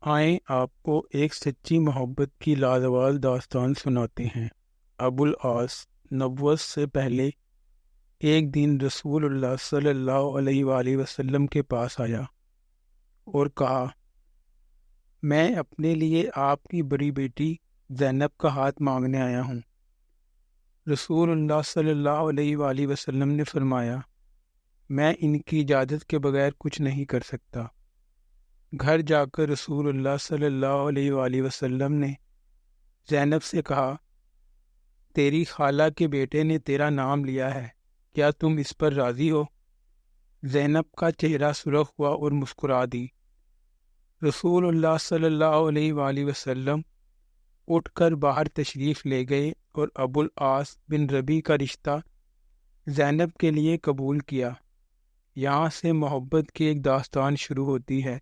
آئیں آپ کو ایک سچی محبت کی لازوال داستان سناتے ہیں۔ ابو العاص نبوت سے پہلے ایک دن رسول اللہ صلی اللہ علیہ وآلہ وسلم کے پاس آیا اور کہا، میں اپنے لیے آپ کی بڑی بیٹی زینب کا ہاتھ مانگنے آیا ہوں۔ رسول اللہ صلی اللہ علیہ وآلہ وسلم نے فرمایا، میں ان کی اجازت کے بغیر کچھ نہیں کر سکتا۔ گھر جا کر رسول اللہ صلی اللہ علیہ وآلہ وسلم نے زینب سے کہا، تیری خالہ کے بیٹے نے تیرا نام لیا ہے، کیا تم اس پر راضی ہو؟ زینب کا چہرہ سرخ ہوا اور مسکرا دی۔ رسول اللہ صلی اللہ علیہ وآلہ وسلم اٹھ کر باہر تشریف لے گئے اور ابو العاص بن ربیع کا رشتہ زینب کے لیے قبول کیا۔ یہاں سے محبت کی ایک داستان شروع ہوتی ہے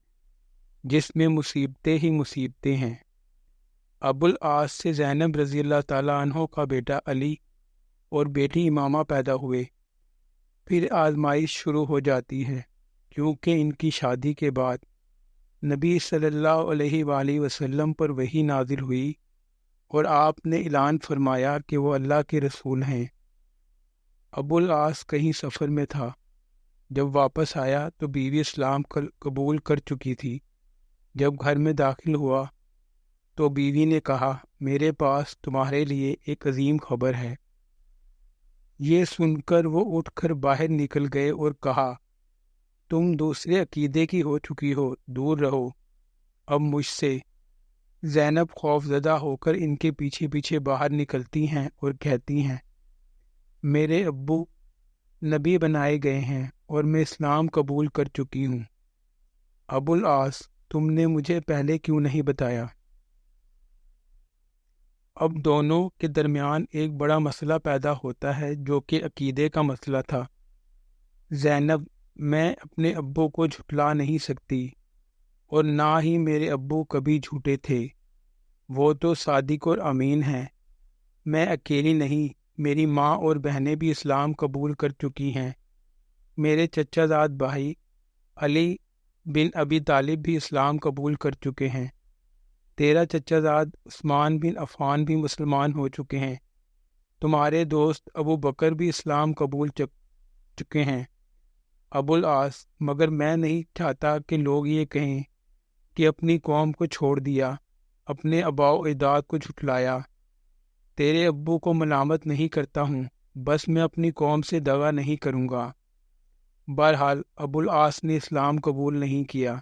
جس میں مصیبتیں ہی مصیبتیں ہیں۔ ابو العاص سے زینب رضی اللہ تعالیٰ عنہ کا بیٹا علی اور بیٹی امامہ پیدا ہوئے۔ پھر آزمائش شروع ہو جاتی ہے، کیونکہ ان کی شادی کے بعد نبی صلی اللہ علیہ وآلہ وسلم پر وحی نازل ہوئی اور آپ نے اعلان فرمایا کہ وہ اللہ کے رسول ہیں۔ ابو العاص کہیں سفر میں تھا۔ جب واپس آیا تو بیوی اسلام قبول کر چکی تھی۔ جب گھر میں داخل ہوا تو بیوی نے کہا، میرے پاس تمہارے لیے ایک عظیم خبر ہے۔ یہ سن کر وہ اٹھ کر باہر نکل گئے اور کہا، تم دوسرے عقیدے کی ہو چکی ہو، دور رہو اب مجھ سے۔ زینب خوف زدہ ہو کر ان کے پیچھے پیچھے باہر نکلتی ہیں اور کہتی ہیں، میرے ابو نبی بنائے گئے ہیں اور میں اسلام قبول کر چکی ہوں۔ ابو العاص، تم نے مجھے پہلے کیوں نہیں بتایا؟ اب دونوں کے درمیان ایک بڑا مسئلہ پیدا ہوتا ہے جو کہ عقیدے کا مسئلہ تھا۔ زینب، میں اپنے ابو کو جھٹلا نہیں سکتی اور نہ ہی میرے ابو کبھی جھوٹے تھے، وہ تو صادق اور امین ہیں۔ میں اکیلی نہیں، میری ماں اور بہنیں بھی اسلام قبول کر چکی ہیں۔ میرے چچا زاد بھائی علی بن ابی طالب بھی اسلام قبول کر چکے ہیں۔ تیرا چچا زاد عثمان بن عفان بھی مسلمان ہو چکے ہیں۔ تمہارے دوست ابو بکر بھی اسلام قبول چکے ہیں۔ ابو العاص، مگر میں نہیں چاہتا کہ لوگ یہ کہیں کہ اپنی قوم کو چھوڑ دیا، اپنے آباء و اجداد کو جھٹلایا۔ تیرے ابو کو ملامت نہیں کرتا ہوں، بس میں اپنی قوم سے دغا نہیں کروں گا۔ بہرحال ابو العاص نے اسلام قبول نہیں کیا،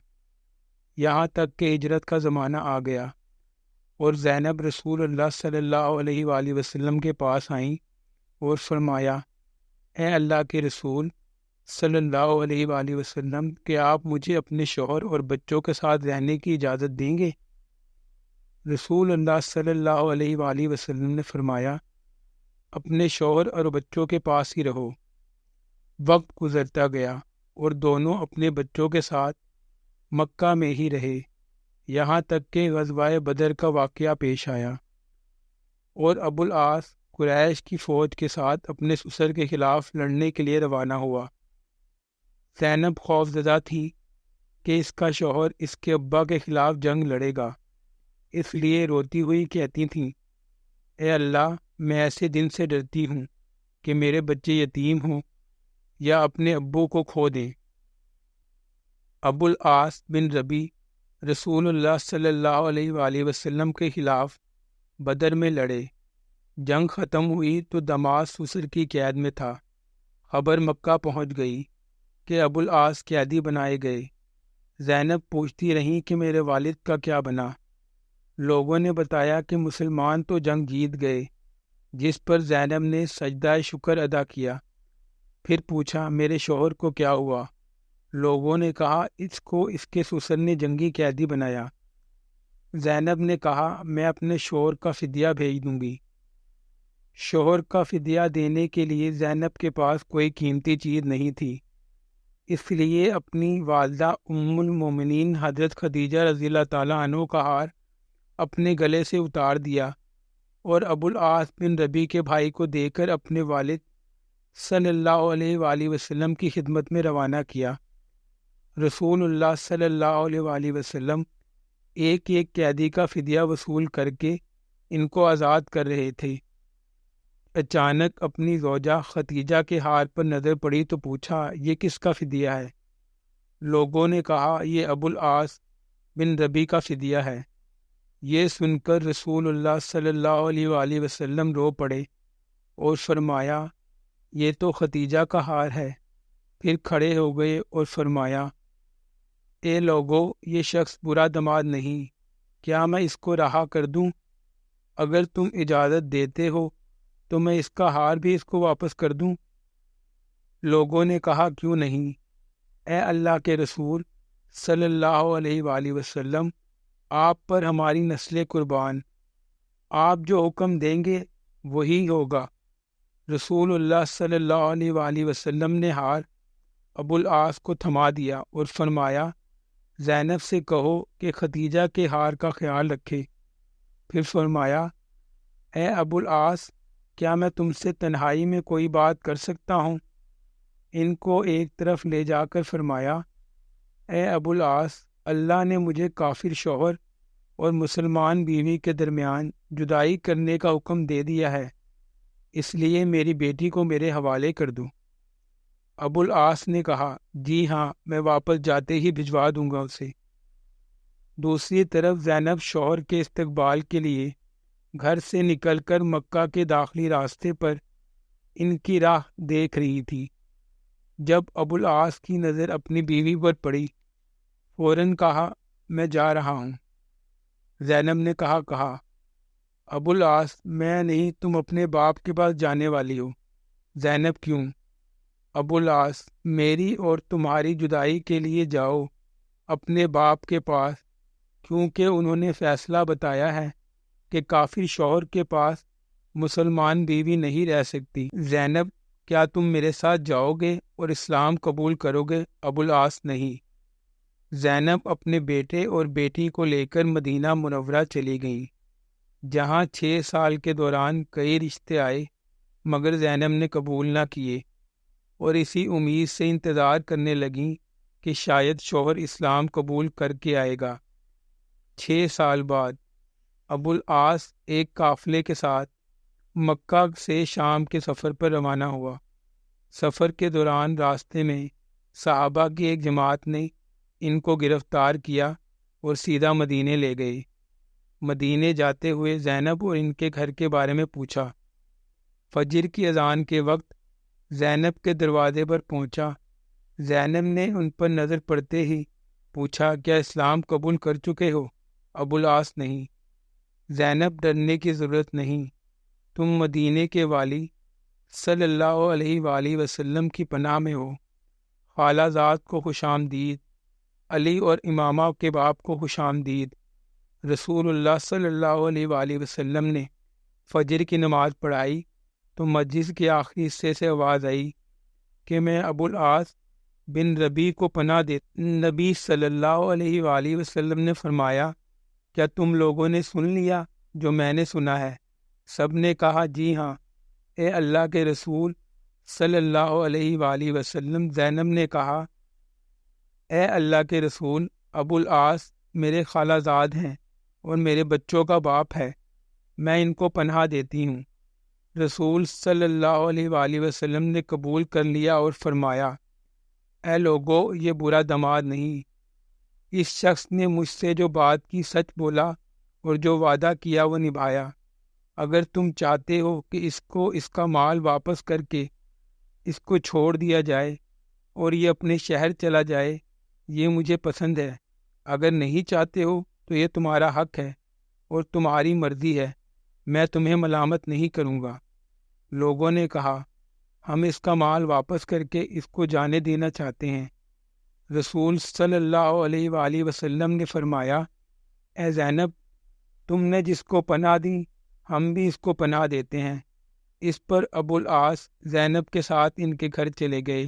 یہاں تک کہ ہجرت کا زمانہ آ گیا اور زینب رسول اللہ صلی اللہ علیہ وآلہ وسلم کے پاس آئیں اور فرمایا، اے اللہ کے رسول صلی اللہ علیہ وآلہ وسلم، کہ آپ مجھے اپنے شوہر اور بچوں کے ساتھ رہنے کی اجازت دیں گے؟ رسول اللہ صلی اللہ علیہ وآلہ وسلم نے فرمایا، اپنے شوہر اور بچوں کے پاس ہی رہو۔ وقت گزرتا گیا اور دونوں اپنے بچوں کے ساتھ مکہ میں ہی رہے، یہاں تک کہ غزوہ بدر کا واقعہ پیش آیا اور ابو العاص قریش کی فوج کے ساتھ اپنے سسر کے خلاف لڑنے کے لیے روانہ ہوا۔ زینب خوف زدہ تھی کہ اس کا شوہر اس کے ابا کے خلاف جنگ لڑے گا، اس لیے روتی ہوئی کہتی تھیں، اے اللہ، میں ایسے دن سے ڈرتی ہوں کہ میرے بچے یتیم ہوں یا اپنے ابو کو کھو دیں۔ ابو العاص بن ربیع رسول اللہ صلی اللہ علیہ وآلہ وسلم کے خلاف بدر میں لڑے۔ جنگ ختم ہوئی تو دماغ سسر کی قید میں تھا۔ خبر مکہ پہنچ گئی کہ ابو العاص قیدی بنائے گئے۔ زینب پوچھتی رہیں کہ میرے والد کا کیا بنا؟ لوگوں نے بتایا کہ مسلمان تو جنگ جیت گئے، جس پر زینب نے سجدہ شکر ادا کیا۔ پھر پوچھا، میرے شوہر کو کیا ہوا؟ لوگوں نے کہا، اس کو اس کے سسر نے جنگی قیدی بنایا۔ زینب نے کہا، میں اپنے شوہر کا فدیہ بھیج دوں گی۔ شوہر کا فدیہ دینے کے لیے زینب کے پاس کوئی قیمتی چیز نہیں تھی، اس لیے اپنی والدہ ام المومنین حضرت خدیجہ رضی اللہ تعالیٰ عنہ کا ہار اپنے گلے سے اتار دیا اور ابو العاص بن ربیع کے بھائی کو دے کر اپنے والد صلی اللہ علیہ وآلہ وسلم کی خدمت میں روانہ کیا۔ رسول اللہ صلی اللہ علیہ وآلہ وسلم ایک ایک قیدی کا فدیہ وصول کر کے ان کو آزاد کر رہے تھے۔ اچانک اپنی زوجہ ختیجہ کے ہار پر نظر پڑی تو پوچھا، یہ کس کا فدیہ ہے؟ لوگوں نے کہا، یہ ابو العاص بن ربی کا فدیہ ہے۔ یہ سن کر رسول اللہ صلی اللہ علیہ وآلہ وسلم رو پڑے اور فرمایا، یہ تو ختیجہ کا ہار ہے۔ پھر کھڑے ہو گئے اور فرمایا، اے لوگو، یہ شخص برا دماد نہیں، کیا میں اس کو رہا کر دوں؟ اگر تم اجازت دیتے ہو تو میں اس کا ہار بھی اس کو واپس کر دوں۔ لوگوں نے کہا، کیوں نہیں؟ اے اللہ کے رسول صلی اللہ علیہ وآلہ وسلم، آپ پر ہماری نسل قربان، آپ جو حکم دیں گے وہی ہوگا۔ رسول اللہ صلی اللہ علیہ وآلہ وسلم نے ہار ابو العاص کو تھما دیا اور فرمایا، زینب سے کہو کہ ختیجہ کے ہار کا خیال رکھے۔ پھر فرمایا، اے ابو العاص، کیا میں تم سے تنہائی میں کوئی بات کر سکتا ہوں؟ ان کو ایک طرف لے جا کر فرمایا، اے ابو العاص، اللہ نے مجھے کافر شوہر اور مسلمان بیوی کے درمیان جدائی کرنے کا حکم دے دیا ہے، اس لیے میری بیٹی کو میرے حوالے کر دو۔ ابو العاص نے کہا، جی ہاں، میں واپس جاتے ہی بھجوا دوں گا اسے۔ دوسری طرف زینب شوہر کے استقبال کے لیے گھر سے نکل کر مکہ کے داخلی راستے پر ان کی راہ دیکھ رہی تھی۔ جب ابو العاص کی نظر اپنی بیوی پر پڑی، فوراً کہا، میں جا رہا ہوں۔ زینب نے کہا، ابو العاص، میں نہیں، تم اپنے باپ کے پاس جانے والی ہو۔ زینب، کیوں؟ ابو العاص، میری اور تمہاری جدائی کے لیے جاؤ اپنے باپ کے پاس، کیونکہ انہوں نے فیصلہ بتایا ہے کہ کافر شوہر کے پاس مسلمان بیوی نہیں رہ سکتی۔ زینب، کیا تم میرے ساتھ جاؤ گے اور اسلام قبول کرو گے؟ ابو العاص، نہیں۔ زینب اپنے بیٹے اور بیٹی کو لے کر مدینہ منورہ چلی گئیں، جہاں 6 سال کے دوران کئی رشتے آئے مگر زینب نے قبول نہ کیے، اور اسی امید سے انتظار کرنے لگیں کہ شاید شوہر اسلام قبول کر کے آئے گا۔ 6 سال بعد ابو العاص ایک قافلے کے ساتھ مکہ سے شام کے سفر پر روانہ ہوا۔ سفر کے دوران راستے میں صحابہ کی ایک جماعت نے ان کو گرفتار کیا اور سیدھا مدینے لے گئے۔ مدینے جاتے ہوئے زینب اور ان کے گھر کے بارے میں پوچھا۔ فجر کی اذان کے وقت زینب کے دروازے پر پہنچا۔ زینب نے ان پر نظر پڑتے ہی پوچھا، کیا اسلام قبول کر چکے ہو؟ ابو العاص، نہیں۔ زینب، ڈرنے کی ضرورت نہیں، تم مدینے کے والی صلی اللہ علیہ وآلہ وسلم کی پناہ میں ہو۔ خالہ زاد کو خوش آمدید، علی اور امامہ کے باپ کو خوش آمدید۔ رسول اللہ صلی اللہ علیہ وآلہ وسلم نے فجر کی نماز پڑھائی تو مجلس کے آخری حصے سے آواز آئی کہ میں ابو العاص بن ربی کو پناہ دے۔ نبی صلی اللہ علیہ وآلہ وسلم نے فرمایا، کیا تم لوگوں نے سن لیا جو میں نے سنا ہے؟ سب نے کہا، جی ہاں، اے اللہ کے رسول صلی اللہ علیہ وآلہ وسلم۔ زینب نے کہا، اے اللہ کے رسول، ابو العاص میرے خالہ زاد ہیں اور میرے بچوں کا باپ ہے، میں ان کو پناہ دیتی ہوں۔ رسول صلی اللہ علیہ وآلہ وسلم نے قبول کر لیا اور فرمایا، اے لوگو، یہ برا دماد نہیں، اس شخص نے مجھ سے جو بات کی سچ بولا اور جو وعدہ کیا وہ نبھایا۔ اگر تم چاہتے ہو کہ اس کو اس کا مال واپس کر کے اس کو چھوڑ دیا جائے اور یہ اپنے شہر چلا جائے، یہ مجھے پسند ہے۔ اگر نہیں چاہتے ہو تو یہ تمہارا حق ہے اور تمہاری مرضی ہے، میں تمہیں ملامت نہیں کروں گا۔ لوگوں نے کہا، ہم اس کا مال واپس کر کے اس کو جانے دینا چاہتے ہیں۔ رسول صلی اللہ علیہ وآلہ وسلم نے فرمایا، اے زینب، تم نے جس کو پناہ دی ہم بھی اس کو پناہ دیتے ہیں۔ اس پر ابو العاص زینب کے ساتھ ان کے گھر چلے گئے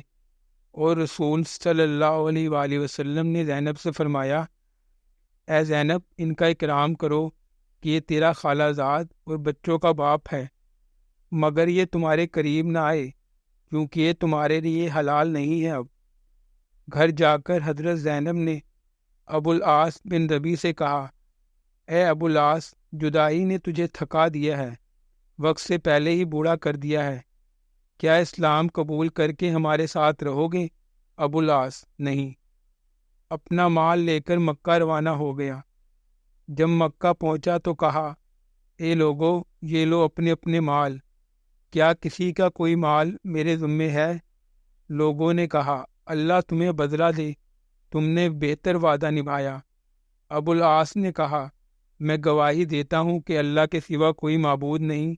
اور رسول صلی اللہ علیہ وآلہ وسلم نے زینب سے فرمایا، اے زینب، ان کا اکرام کرو کہ یہ تیرا خالہ زاد اور بچوں کا باپ ہے، مگر یہ تمہارے قریب نہ آئے کیونکہ یہ تمہارے لیے حلال نہیں ہے۔ اب گھر جا کر حضرت زینب نے ابو العاص بن ربی سے کہا اے ابو العاص، جدائی نے تجھے تھکا دیا ہے، وقت سے پہلے ہی بوڑھا کر دیا ہے، کیا اسلام قبول کر کے ہمارے ساتھ رہو گے؟ ابو العاص: نہیں۔ اپنا مال لے کر مکہ روانہ ہو گیا۔ جب مکہ پہنچا تو کہا، اے لوگو، یہ لو اپنے اپنے مال، کیا کسی کا کوئی مال میرے ذمے ہے؟ لوگوں نے کہا، اللہ تمہیں بدلہ دے، تم نے بہتر وعدہ نبھایا۔ ابو العاص نے کہا، میں گواہی دیتا ہوں کہ اللہ کے سوا کوئی معبود نہیں،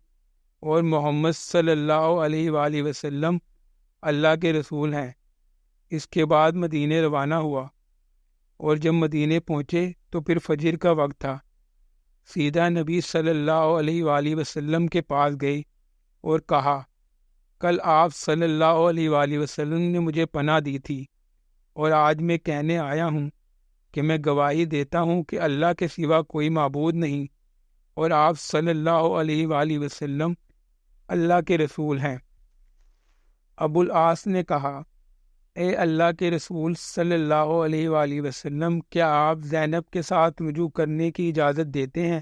اور محمد صلی اللہ علیہ وآلہ وسلم اللہ کے رسول ہیں۔ اس کے بعد مدینے روانہ ہوا، اور جب مدینے پہنچے تو پھر فجر کا وقت تھا۔ سیدھا نبی صلی اللہ علیہ وآلہ وسلم کے پاس گئی اور کہا، کل آپ صلی اللہ علیہ وآلہ وسلم نے مجھے پناہ دی تھی، اور آج میں کہنے آیا ہوں کہ میں گواہی دیتا ہوں کہ اللہ کے سوا کوئی معبود نہیں، اور آپ صلی اللہ علیہ وآلہ وسلم اللہ کے رسول ہیں۔ ابو العاص نے کہا، اے اللہ کے رسول صلی اللہ علیہ وآلہ وسلم، کیا آپ زینب کے ساتھ رجوع کرنے کی اجازت دیتے ہیں؟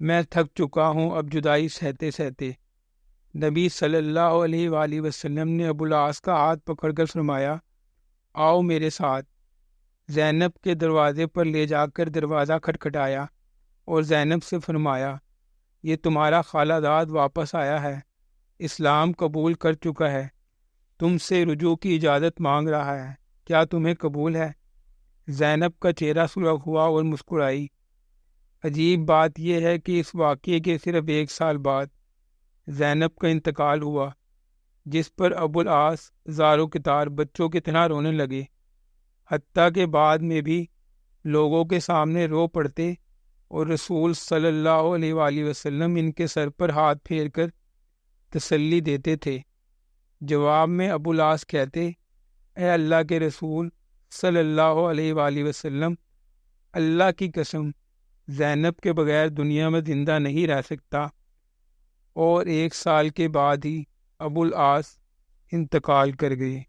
میں تھک چکا ہوں اب جدائی سہتے سہتے۔ نبی صلی اللہ علیہ وآلہ وسلم نے ابو العاص کا ہاتھ پکڑ کر فرمایا، آؤ میرے ساتھ۔ زینب کے دروازے پر لے جا کر دروازہ کھٹکھٹایا اور زینب سے فرمایا، یہ تمہارا خالہ داد واپس آیا ہے، اسلام قبول کر چکا ہے، تم سے رجوع کی اجازت مانگ رہا ہے، کیا تمہیں قبول ہے؟ زینب کا چہرہ سرخ ہوا اور مسکرائی۔ عجیب بات یہ ہے کہ اس واقعے کے صرف 1 سال بعد زینب کا انتقال ہوا، جس پر ابو العاص زار و کتار بچوں کی طرح رونے لگے، حتیٰ کہ بعد میں بھی لوگوں کے سامنے رو پڑتے اور رسول صلی اللہ علیہ وآلہ وسلم ان کے سر پر ہاتھ پھیر کر تسلی دیتے تھے۔ جواب میں ابو العاص کہتے، اے اللہ کے رسول صلی اللہ علیہ وآلہ وسلم، اللہ کی قسم، زینب کے بغیر دنیا میں زندہ نہیں رہ سکتا، اور 1 سال کے بعد ہی ابو العاص انتقال کر گئے۔